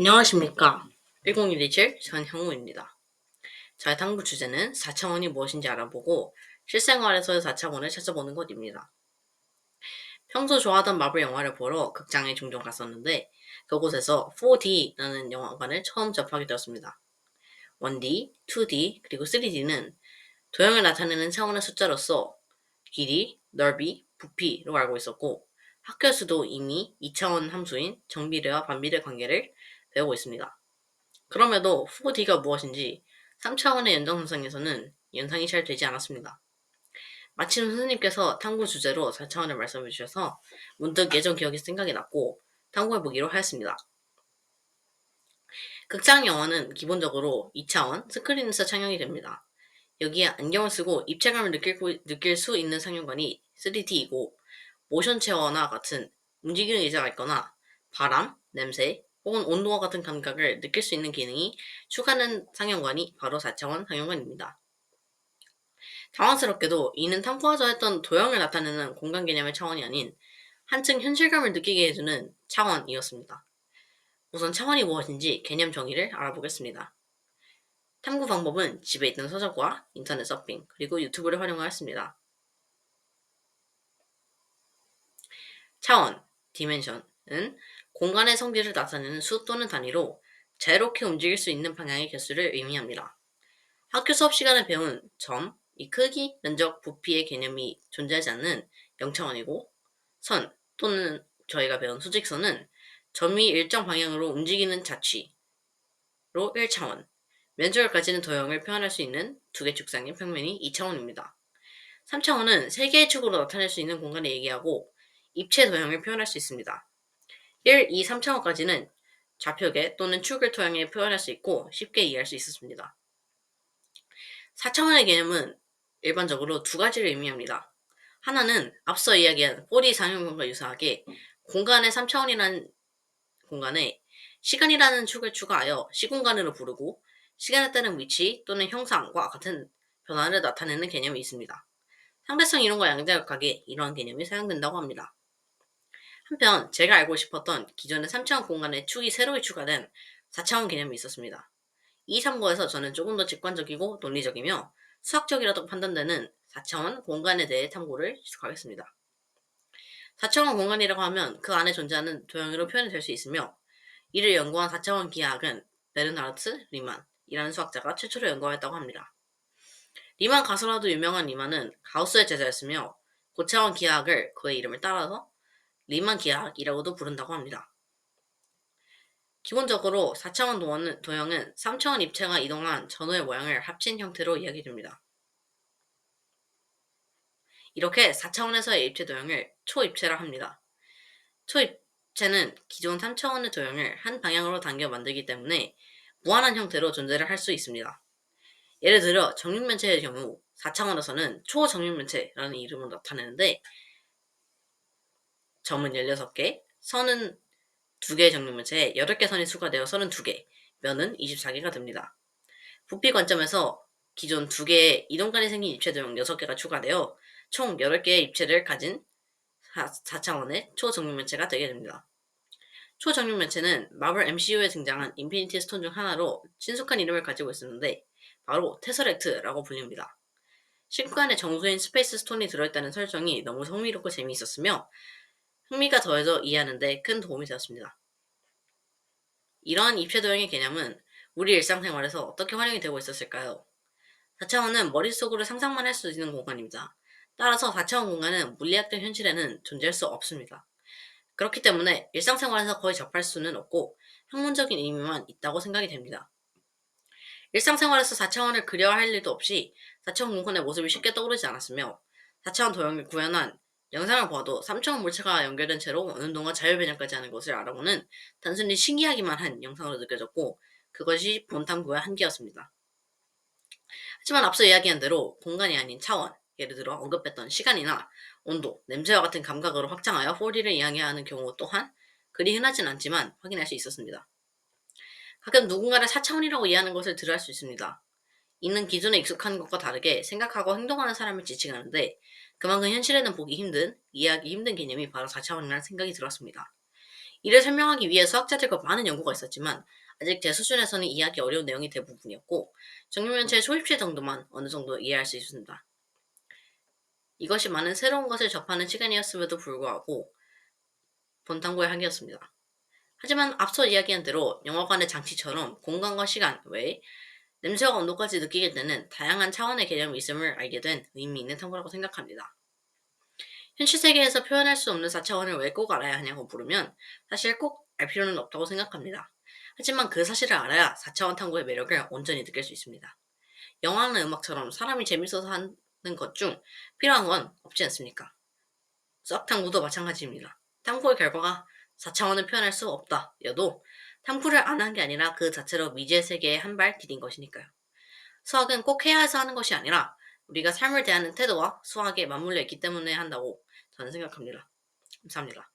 안녕하십니까. 1017 전형우입니다. 저의 탐구 주제는 4차원이 무엇인지 알아보고 실생활에서의 4차원을 찾아보는 것입니다. 평소 좋아하던 마블 영화를 보러 극장에 종종 갔었는데 그곳에서 4D라는 영화관을 처음 접하게 되었습니다. 1D, 2D, 그리고 3D는 도형을 나타내는 차원의 숫자로서 길이, 넓이, 부피로 알고 있었고 학교에서도 이미 2차원 함수인 정비례와 반비례 관계를 배우고 있습니다. 그럼에도 4D가 무엇인지 3차원의 연장선상에서는 연상이 잘 되지 않았습니다. 마침 선생님께서 탐구 주제로 4차원을 말씀해 주셔서 문득 예전 기억이 생각이 났고 탐구해보기로 하였습니다. 극장 영화는 기본적으로 2차원 스크린에서 상영이 됩니다. 여기에 안경을 쓰고 입체감을 느낄 수 있는 상영관이 3D이고 모션 체어나 같은 움직이는 의자가 있거나 바람, 냄새, 혹은 온도와 같은 감각을 느낄 수 있는 기능이 추가된 상영관이 바로 4차원 상영관입니다. 당황스럽게도 이는 탐구하자 했던 도형을 나타내는 공간 개념의 차원이 아닌 한층 현실감을 느끼게 해주는 차원이었습니다. 우선 차원이 무엇인지 개념 정의를 알아보겠습니다. 탐구 방법은 집에 있던 서적과 인터넷 서핑, 그리고 유튜브를 활용하였습니다. 차원, 디멘션은 공간의 성질을 나타내는 수 또는 단위로 자유롭게 움직일 수 있는 방향의 개수를 의미합니다. 학교 수업 시간에 배운 점, 이 크기, 면적, 부피의 개념이 존재하지 않는 0차원이고 선 또는 저희가 배운 수직선은 점이 일정 방향으로 움직이는 자취로 1차원, 면적을 가지는 도형을 표현할 수 있는 두 개 축상의 평면이 2차원입니다. 3차원은 세 개의 축으로 나타낼 수 있는 공간을 얘기하고 입체 도형을 표현할 수 있습니다. 1, 2, 3차원까지는 좌표계 또는 축을 토양에 표현할 수 있고 쉽게 이해할 수 있었습니다. 4차원의 개념은 일반적으로 두 가지를 의미합니다. 하나는 앞서 이야기한 4D 상영관과 유사하게 공간의 3차원이라는 공간에 시간이라는 축을 추가하여 시공간으로 부르고 시간에 따른 위치 또는 형상과 같은 변화를 나타내는 개념이 있습니다. 상대성 이론과 양자역학에 이러한 개념이 사용된다고 합니다. 한편 제가 알고 싶었던 기존의 3차원 공간에 축이 새로 추가된 4차원 개념이 있었습니다. 이 참고에서 저는 조금 더 직관적이고 논리적이며 수학적이라고 판단되는 4차원 공간에 대해 탐구를 시작하겠습니다. 4차원 공간이라고 하면 그 안에 존재하는 도형으로 표현이 될 수 있으며 이를 연구한 4차원 기하학은 베르나르트 리만이라는 수학자가 최초로 연구하였다고 합니다. 리만 가설화도 유명한 리만은 가우스의 제자였으며 고차원 기하학을 그의 이름을 따라서 리만 기하학이라고도 부른다고 합니다. 기본적으로 4차원 도형은 3차원 입체가 이동한 전후의 모양을 합친 형태로 이야기됩니다. 이렇게 4차원에서의 입체 도형을 초입체라 합니다. 초입체는 기존 3차원의 도형을 한 방향으로 당겨 만들기 때문에 무한한 형태로 존재를 할 수 있습니다. 예를 들어 정육면체의 경우 4차원에서는 초정육면체라는 이름으로 나타내는데 점은 16개, 선은 2개의 정육면체에 8개 선이 추가되어 32개, 면은 24개가 됩니다. 부피 관점에서 기존 2개의 이동간이 생긴 입체 도형 6개가 추가되어 총 8개의 입체를 가진 4차원의 초정육면체가 되게 됩니다. 초정육면체는 마블 MCU에 등장한 인피니티 스톤 중 하나로 친숙한 이름을 가지고 있었는데 바로 테서렉트라고 불립니다. 신관에 정수인 스페이스 스톤이 들어있다는 설정이 너무 흥미롭고 재미있었으며 흥미가 더해져 이해하는 데 큰 도움이 되었습니다. 이러한 입체 도형의 개념은 우리 일상생활에서 어떻게 활용이 되고 있었을까요? 4차원은 머릿속으로 상상만 할 수 있는 공간입니다. 따라서 4차원 공간은 물리학적 현실에는 존재할 수 없습니다. 그렇기 때문에 일상생활에서 거의 접할 수는 없고 학문적인 의미만 있다고 생각이 됩니다. 일상생활에서 4차원을 그려야 할 일도 없이 4차원 공간의 모습이 쉽게 떠오르지 않았으며 4차원 도형을 구현한 영상을 보아도 3차원 물체가 연결된 채로 어느 동안 자유변형까지 하는 것을 알아보는 단순히 신기하기만 한 영상으로 느껴졌고 그것이 본 탐구의 한계였습니다. 하지만 앞서 이야기한 대로 공간이 아닌 차원, 예를 들어 언급했던 시간이나 온도, 냄새와 같은 감각으로 확장하여 4D를 이야기하는 경우 또한 그리 흔하진 않지만 확인할 수 있었습니다. 가끔 누군가를 4차원이라고 이해하는 것을 들을 수 있습니다. 이는 기존에 익숙한 것과 다르게 생각하고 행동하는 사람을 지칭하는데 그만큼 현실에는 보기 힘든, 이해하기 힘든 개념이 바로 4차원이라는 생각이 들었습니다. 이를 설명하기 위해 수학자들과 많은 연구가 있었지만 아직 제 수준에서는 이해하기 어려운 내용이 대부분이었고 정육면체의 초입시 정도만 어느 정도 이해할 수 있습니다. 이것이 많은 새로운 것을 접하는 시간이었음에도 불구하고 본탐구의 한계였습니다. 하지만 앞서 이야기한 대로 영화관의 장치처럼 공간과 시간 외에 냄새와 온도까지 느끼게 되는 다양한 차원의 개념이 있음을 알게 된 의미 있는 탐구라고 생각합니다. 현실 세계에서 표현할 수 없는 4차원을 왜 꼭 알아야 하냐고 물으면 사실 꼭 알 필요는 없다고 생각합니다. 하지만 그 사실을 알아야 4차원 탐구의 매력을 온전히 느낄 수 있습니다. 영화나 음악처럼 사람이 재밌어서 하는 것 중 필요한 건 없지 않습니까? 수학 탐구도 마찬가지입니다. 탐구의 결과가 4차원을 표현할 수 없다 여도 탐구를 안 한 게 아니라 그 자체로 미지의 세계에 한 발 디딘 것이니까요. 수학은 꼭 해야 해서 하는 것이 아니라 우리가 삶을 대하는 태도와 수학에 맞물려 있기 때문에 한다고 저는 생각합니다. 감사합니다.